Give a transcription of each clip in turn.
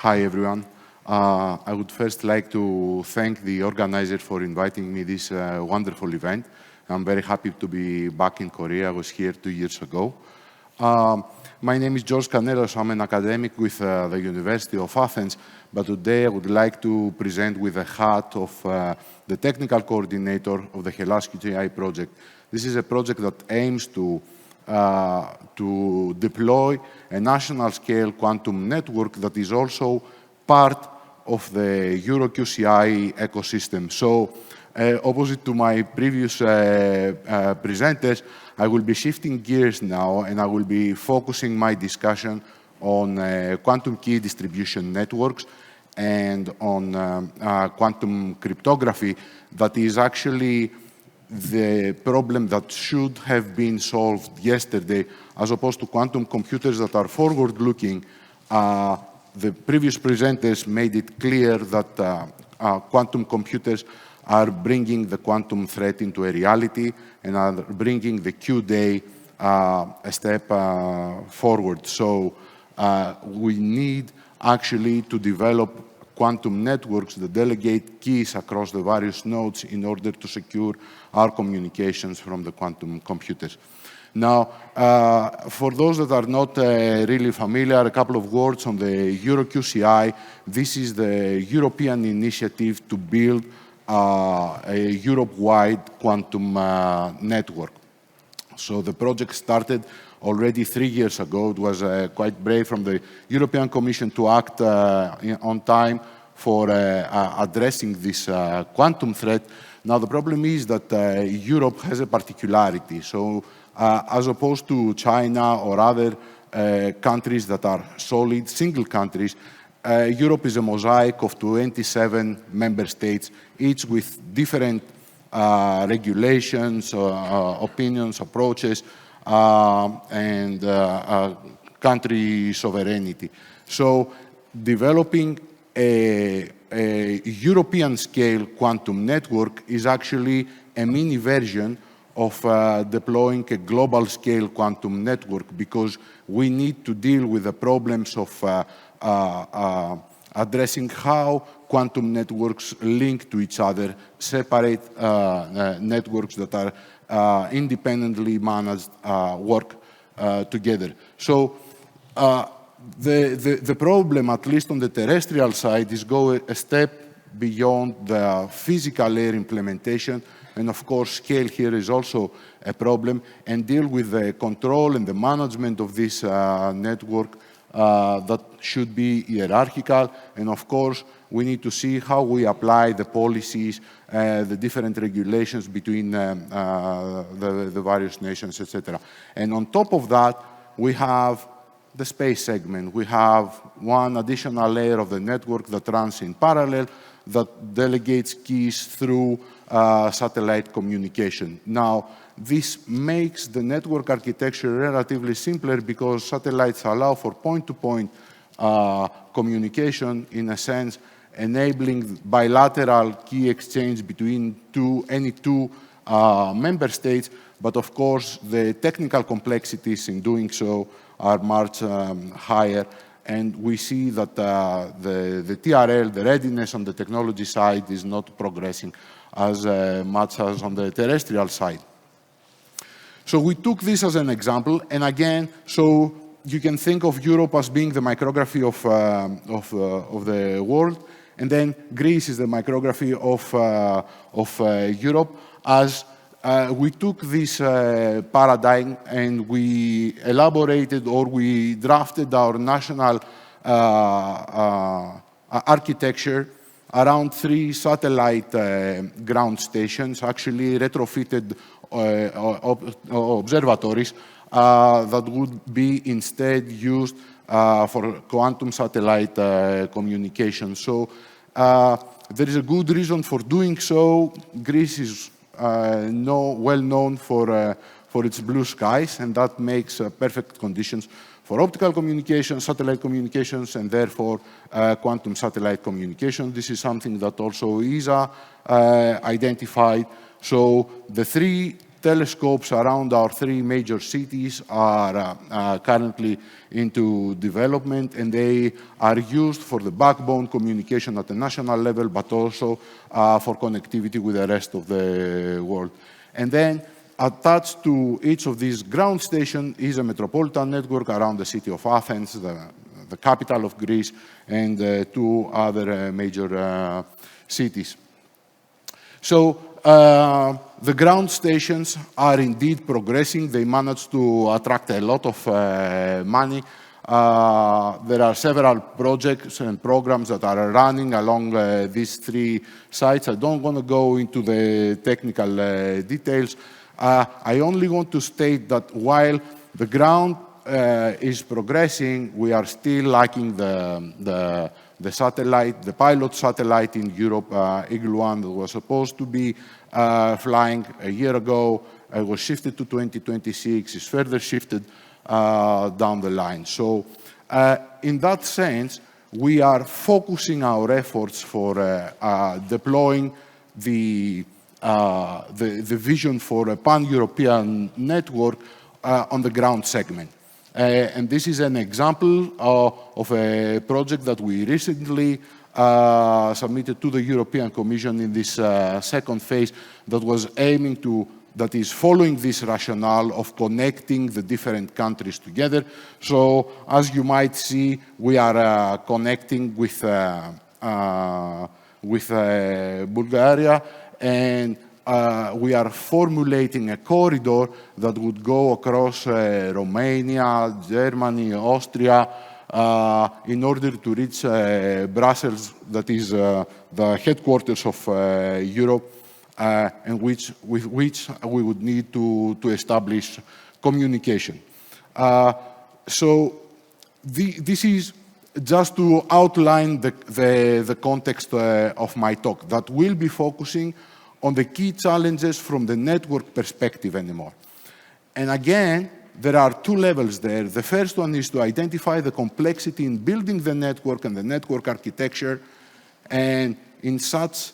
Hi, everyone. I would first like to thank the organizer for inviting me this wonderful event. I'm very happy to be back in Korea. I was here 2 years ago. My name is Kanellos. I'm an academic with the University of Athens, but today I would like to present with the hat of the technical coordinator of the EUROQCI project. This is a project that aims to deploy a national-scale quantum network that is also part of the EUROQCI ecosystem. So, opposite to my previous presenters, I will be shifting gears now, and I will be focusing my discussion on quantum key distribution networks and on quantum cryptography that is actually the problem that should have been solved yesterday, as opposed to quantum computers that are forward-looking. The previous presenters made it clear that quantum computers are bringing the quantum threat into a reality and are bringing the Q-day a step forward. So we need actually to develop quantum networks that delegate keys across the various nodes in order to secure our communications from the quantum computers. Now, for those that are not really familiar, a couple of words on the EUROQCI. This is the European initiative to build a Europe-wide quantum network. So the project started already 3 years ago. It was quite brave from the European Commission to act on time for addressing this quantum threat. Now, the problem is that Europe has a particularity. So, as opposed to China or other countries that are solid, single countries, Europe is a mosaic of 27 member states, each with different regulations, opinions, approaches, and country sovereignty. So developing a European-scale quantum network is actually a mini version of deploying a global-scale quantum network, because we need to deal with the problems of addressing how quantum networks link to each other, separate networks that are independently managed work together. So the problem, at least on the terrestrial side, is go a step beyond the physical layer implementation. And of course, scale here is also a problem, and deal with the control and the management of this network that should be hierarchical. And of course, we need to see how we apply the policies, the different regulations between the various nations, etc. And on top of that, we have the space segment. We have one additional layer of the network that runs in parallel, that delegates keys through satellite communication. Now, this makes the network architecture relatively simpler, because satellites allow for point-to-point communication, in a sense, enabling bilateral key exchange between any two member states. But of course, the technical complexities in doing so are much higher. And we see that the TRL, the readiness on the technology side, is not progressing as much as on the terrestrial side. So we took this as an example. And again, so you can think of Europe as being the micrography of the world. And then Greece is the micrography of Europe, as we took this paradigm and we elaborated, or we drafted our national architecture around 3 satellite ground stations, actually retrofitted observatories that would be instead used for quantum satellite communication. So there is a good reason for doing so. Greece is well known for its blue skies, and that makes perfect conditions for optical communication, satellite communications, and therefore quantum satellite communication. This is something that also ESA identified. So the 3 telescopes around our 3 major cities are currently into development, and they are used for the backbone communication at the national level, but also for connectivity with the rest of the world. And then attached to each of these ground stations is a metropolitan network around the city of Athens, the capital of Greece, and 2 other major cities. So the ground stations are indeed progressing. They managed to attract a lot of money. There are several projects and programs that are running along these 3 sites. I don't want to go into the technical details. I only want to state that while the ground is progressing, we are still lacking the satellite, the pilot satellite in Europe, Eagle 1, that was supposed to be flying a year ago. It was shifted to 2026. It's further shifted down the line. So in that sense, we are focusing our efforts for deploying the vision for a pan-European network on the ground segment. And this is an example of a project that we recently submitted to the European Commission in this second phase that was aiming to, that is following this rationale of connecting the different countries together. So as you might see, we are connecting with Bulgaria, and we are formulating a corridor that would go across Romania, Germany, Austria, in order to reach Brussels, that is the headquarters of Europe, and with which we would need to establish communication. So this is just to outline the context of my talk, that will be focusing on the key challenges from the network perspective anymore. And again, there are 2 levels there. The first one is to identify the complexity in building the network and the network architecture. And in such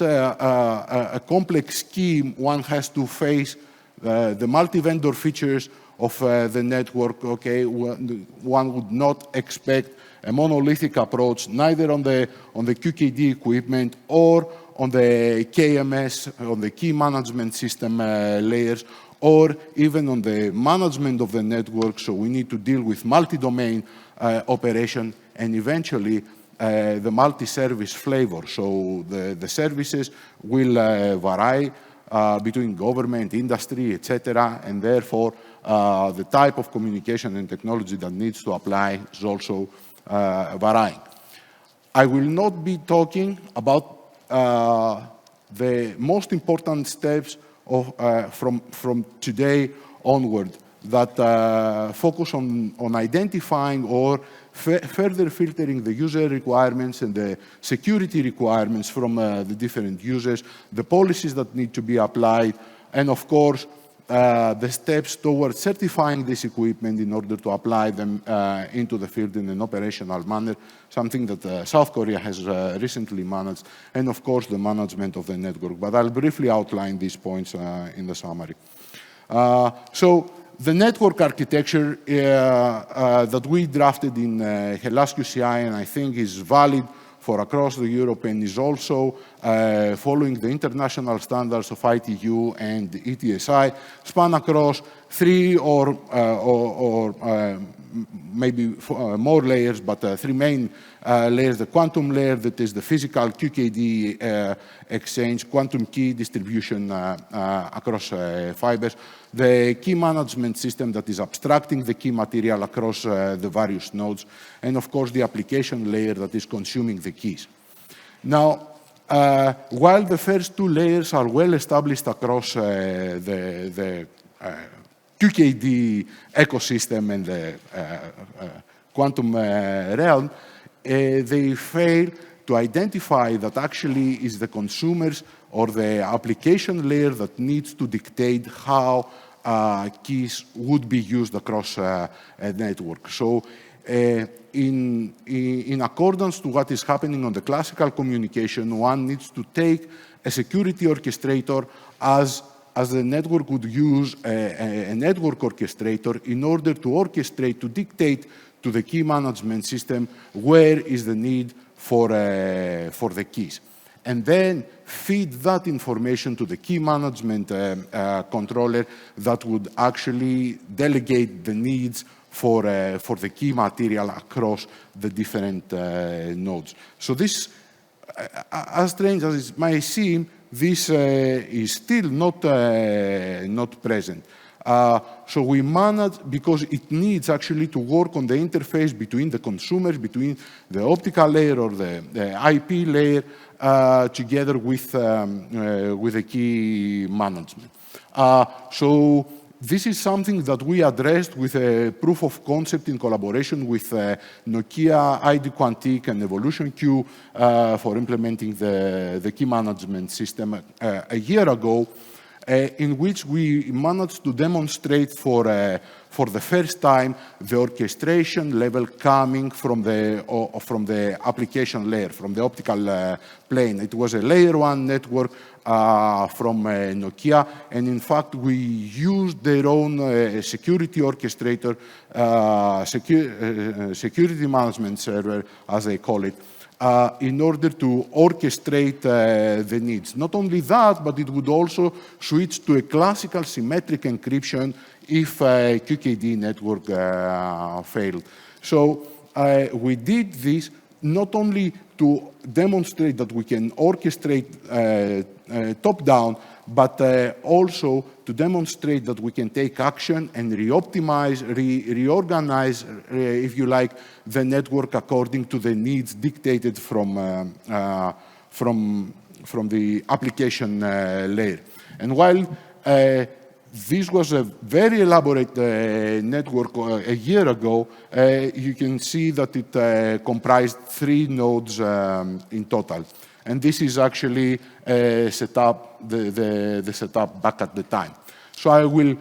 a complex scheme, one has to face the multi-vendor features of the network. Okay, one would not expect a monolithic approach, neither on the QKD equipment or on the KMS, on the key management system layers, or even on the management of the network. So we need to deal with multi-domain operation and eventually the multi-service flavor. So the services will vary between government, industry, etc., and therefore the type of communication and technology that needs to apply is also varying. I will not be talking about the most important steps from today onward that focus on identifying or further filtering the user requirements and the security requirements from the different users, the policies that need to be applied, and of course, the steps towards certifying this equipment in order to apply them into the field in an operational manner, something that South Korea has recently managed, and of course the management of the network. But I'll briefly outline these points in the summary. So the network architecture that we drafted in EUROQCI, and I think is valid for across the Europe and is also following the international standards of ITU and ETSI, span across 3 or maybe more layers, but 3 main layers: the quantum layer, that is the physical QKD exchange, quantum key distribution across fibers, the key management system that is abstracting the key material across the various nodes, and of course the application layer that is consuming the keys. Now, while the first 2 layers are well established across the QKD ecosystem and the quantum realm, they fail to identify that actually is the consumers or the application layer that needs to dictate how keys would be used across a network. So in accordance to what is happening on the classical communication, one needs to take a security orchestrator as as the network would use a network orchestrator in order to orchestrate, to dictate to the key management system where is the need for the keys. And then feed that information to the key management controller that would actually delegate the needs for the key material across the different nodes. So this, as strange as it may seem, this is still not present. So we manage, because it needs actually to work on the interface between the consumers, between the optical layer or the IP layer, together with the key management. So this is something that we addressed with a proof of concept in collaboration with Nokia, ID Quantique, and EvolutionQ for implementing the key management system a year ago, in which we managed to demonstrate for the first time the orchestration level coming from the application layer, from the optical plane. It was a layer 1 network from Nokia, and in fact we used their own security orchestrator, security management server, as they call it, in order to orchestrate the needs. Not only that, but it would also switch to a classical symmetric encryption if a QKD network failed. So we did this not only to demonstrate that we can orchestrate top-down, but also to demonstrate that we can take action and reoptimize, reorganize, if you like, the network according to the needs dictated from the application layer. And while this was a very elaborate network a year ago, you can see that it comprised 3 nodes in total. And this is actually the setup back at the time. So I will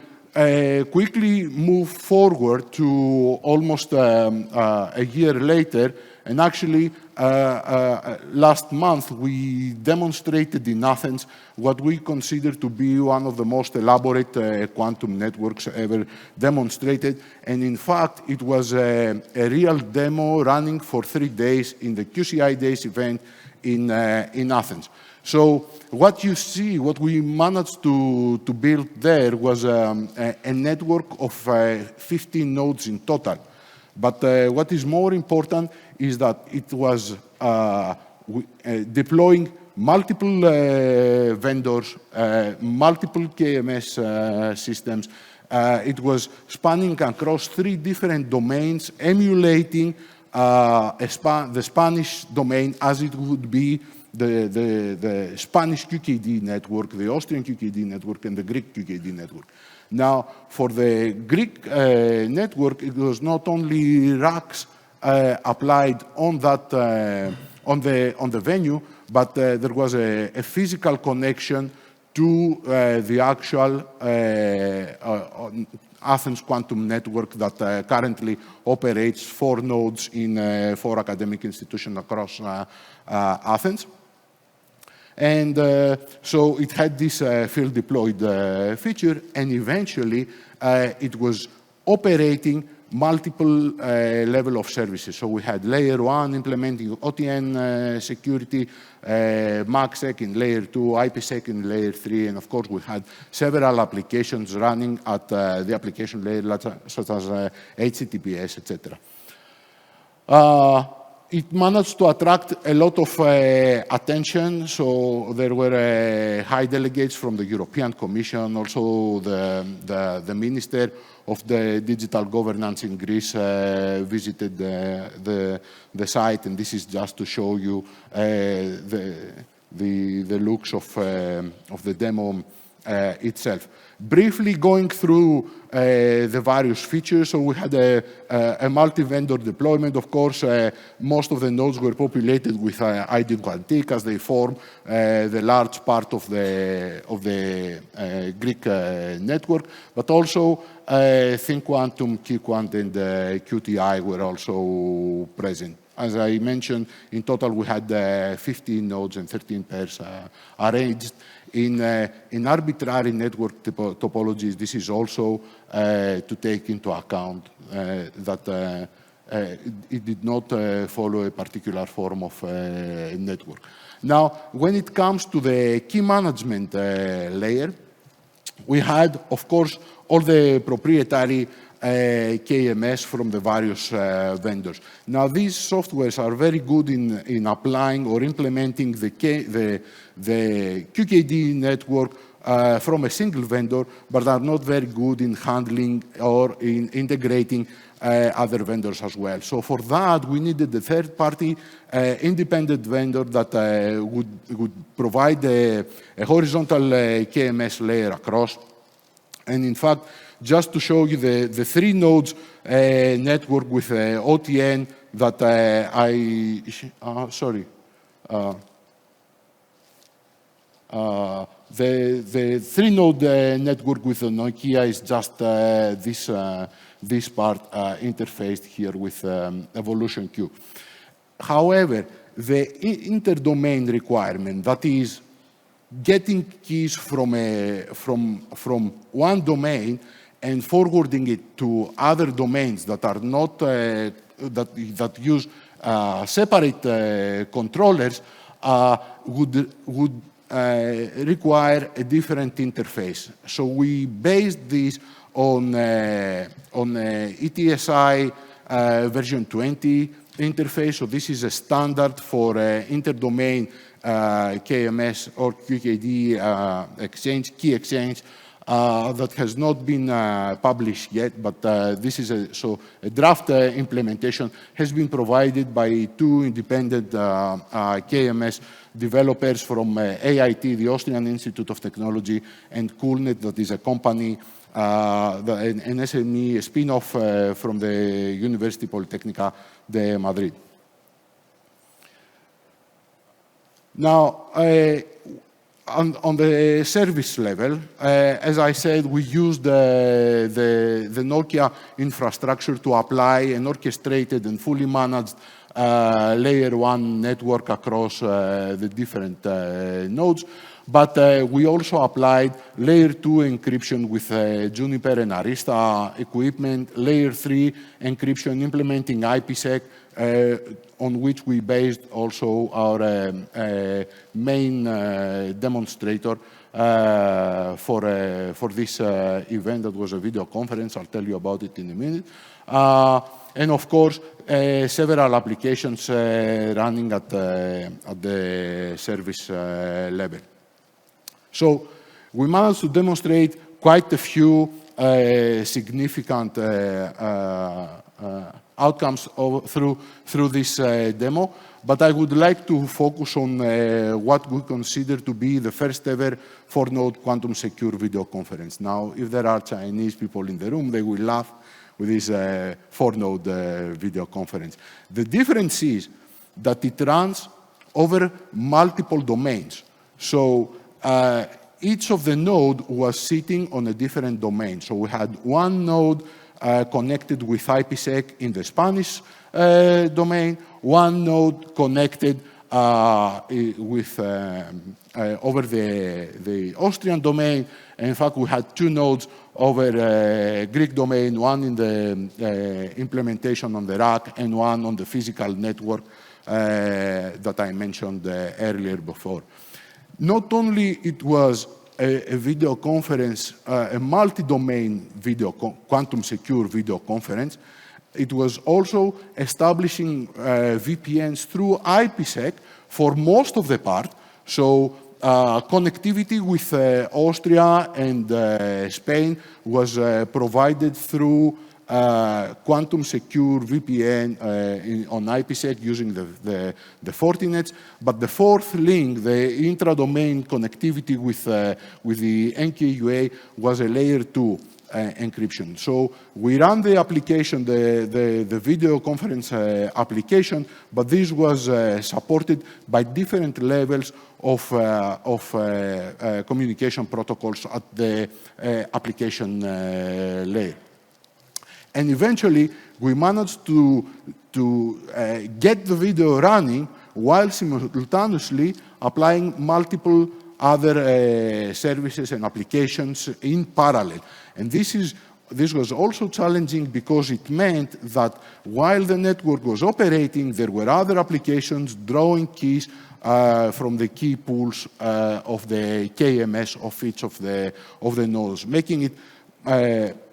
quickly move forward to almost a year later. And actually, last month, we demonstrated in Athens what we consider to be one of the most elaborate quantum networks ever demonstrated. And in fact, it was a real demo running for 3 days in the QCI Days event in Athens. So what you see, what we managed to build there was a network of 15 nodes in total. But what is more important is that it was deploying multiple vendors, multiple KMS systems. It was spanning across 3 different domains, emulating the Spanish domain as it would be the Spanish QKD network, the Austrian QKD network, and the Greek QKD network. Now, for the Greek network, it was not only racks applied on that on the venue, but there was a physical connection to the actual Athens quantum network that currently operates 4 nodes in 4 academic institutions across Athens. And so it had this field deployed feature, and eventually it was operating multiple level of services. So we had layer 1 implementing OTN security, MACsec in layer 2, IPsec in layer 3, and of course we had several applications running at the application layer, such as HTTPS, etc. It managed to attract a lot of attention. So there were high delegates from the European Commission, also the Minister of the Digital Governance in Greece visited the site, and this is just to show you the looks of the demo itself. Briefly going through the various features, so we had a multi-vendor deployment. Of course, most of the nodes were populated with ID Quantique as they form the large part of the Greek network, but also ThinQuantum, KeyQuant, and QTI were also present. As I mentioned, in total we had 15 nodes and 13 pairs arranged In arbitrary network topologies, this is also to take into account that it did not follow a particular form of network. Now, when it comes to the key management layer, we had, of course, all the proprietary KMS from the various vendors. Now, these softwares are very good in applying or implementing the QKD network from a single vendor, but are not very good in handling or in integrating other vendors as well. So for that, we needed a third-party independent vendor that would provide a horizontal KMS layer across. And in fact, just to show you the 3 nodes network with OTN that the 3-node network with Nokia is just this part interfaced here with Evolution Q. However, the interdomain requirement, that is getting keys from one domain and forwarding it to other domains that are not that use separate controllers, would require a different interface. So we based this on ETSI version 20 interface. So this is a standard for interdomain KMS or QKD exchange, key exchange, that has not been published yet, but this is a draft implementation has been provided by 2 independent KMS developers from AIT, the Austrian Institute of Technology, and Coolnet, that is a company, an SME spin-off from the University Politecnica de Madrid. Now, on the service level, as I said, we used the Nokia infrastructure to apply an orchestrated and fully managed layer 1 network across the different nodes. But we also applied layer 2 encryption with Juniper and Arista equipment, layer 3 encryption implementing IPsec, on which we based also our main demonstrator for this event that was a video conference. I'll tell you about it in a minute. And of course, several applications running at the service level. So we managed to demonstrate quite a few significant outcomes through this demo, but I would like to focus on what we consider to be the first ever 4-node quantum secure video conference. Now, if there are Chinese people in the room, they will laugh with this 4-node video conference. The difference is that it runs over multiple domains. So each of the node was sitting on a different domain. So we had one node connected with IPsec in the Spanish domain, one node connected with over the Austrian domain. And in fact, we had 2 nodes over Greek domain, one in the implementation on the rack and one on the physical network that I mentioned earlier before. Not only it was a video conference, a multi-domain video, quantum secure video conference, it was also establishing VPNs through IPsec for most of the part. So connectivity with Austria and Spain was provided through quantum secure VPN on IPsec using the Fortinets. But the fourth link, the intra-domain connectivity with the NKUA, was a layer 2 encryption. So we ran the application, the video conference application, but this was supported by different levels of communication protocols at the application layer. And eventually, we managed to get the video running while simultaneously applying multiple other services and applications in parallel. And this was also challenging because it meant that while the network was operating, there were other applications drawing keys from the key pools of the KMS of each of the nodes, making it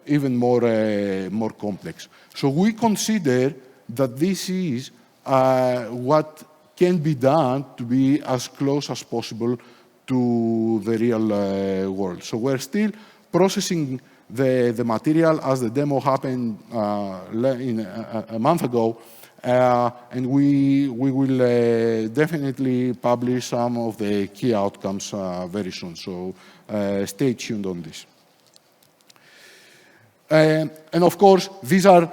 even more complex. So we consider that this is what can be done to be as close as possible to the real world. So we're still processing the material as the demo happened a month ago, and we will definitely publish some of the key outcomes very soon. So stay tuned on this. And of course, these are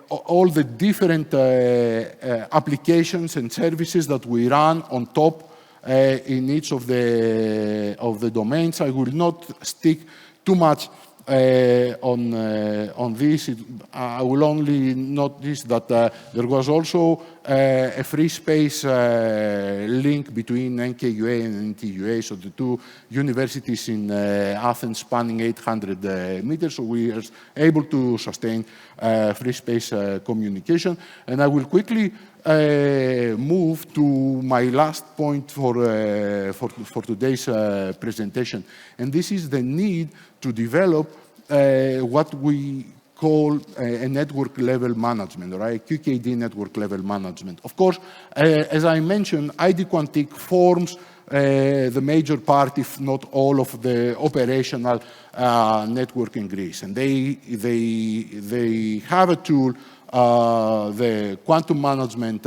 all the different applications and services that we run on top in each of the domains. I will not stick too much on this. I will only notice that there was also a free space link between NKUA and NTUA, so the two universities in Athens spanning 800 meters, so we are able to sustain free space communication. And I will quickly move to my last point for today's presentation, and this is the need to develop what we call a network level management, right? QKD network level management. Of course, as I mentioned, ID Quantique forms the major part, if not all, of the operational network in Greece, and they have a tool, the quantum management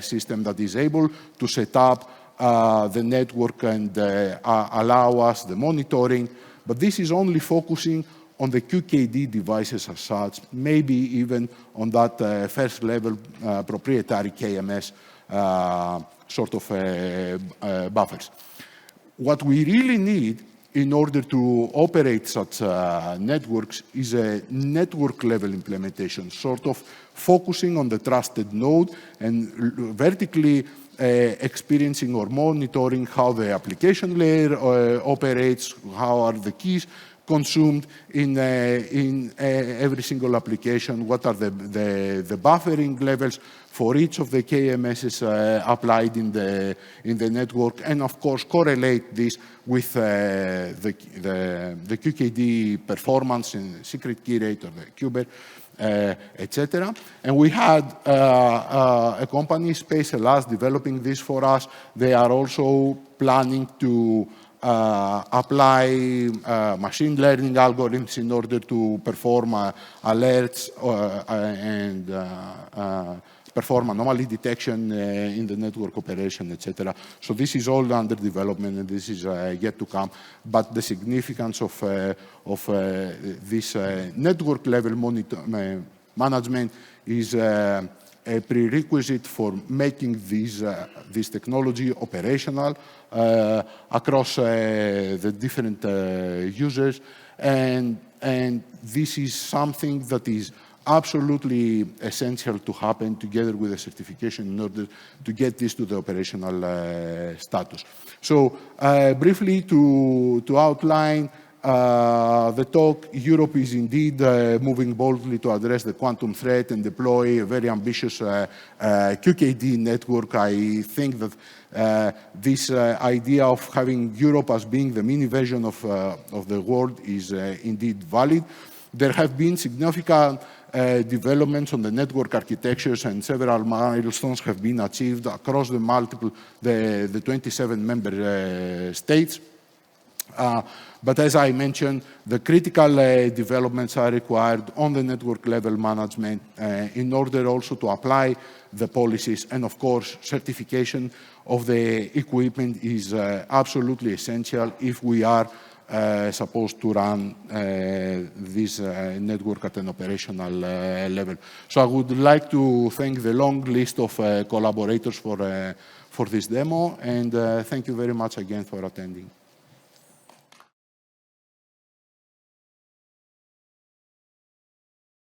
system, that is able to set up the network and allow us the monitoring. But this is only focusing on the QKD devices as such, maybe even on that first level proprietary KMS sort of buffers. What we really need in order to operate such networks is a network level implementation, sort of focusing on the trusted node and vertically experiencing or monitoring how the application layer operates, how are the keys consumed in every single application, what are the buffering levels for each of the KMSs applied in the network, and of course correlate this with the QKD performance in secret key rate or the QBER, etc. And we had a company, SpaceLS, developing this for us. They are also planning to apply machine learning algorithms in order to perform alerts and perform anomaly detection in the network operation, etc. So this is all under development, and this is yet to come. But the significance of this network level management is a prerequisite for making this technology operational across the different users, and this is something that is absolutely essential to happen together with the certification in order to get this to the operational status. So briefly to outline the talk, Europe is indeed moving boldly to address the quantum threat and deploy a very ambitious QKD network. I think that this idea of having Europe as being the mini version of the world is indeed valid. There have been significant developments on the network architectures, and several milestones have been achieved across the 27 member states. But as I mentioned, the critical developments are required on the network level management in order also to apply the policies. And of course, certification of the equipment is absolutely essential if we are supposed to run this network at an operational level. So I would like to thank the long list of collaborators for this demo, and thank you very much again for attending.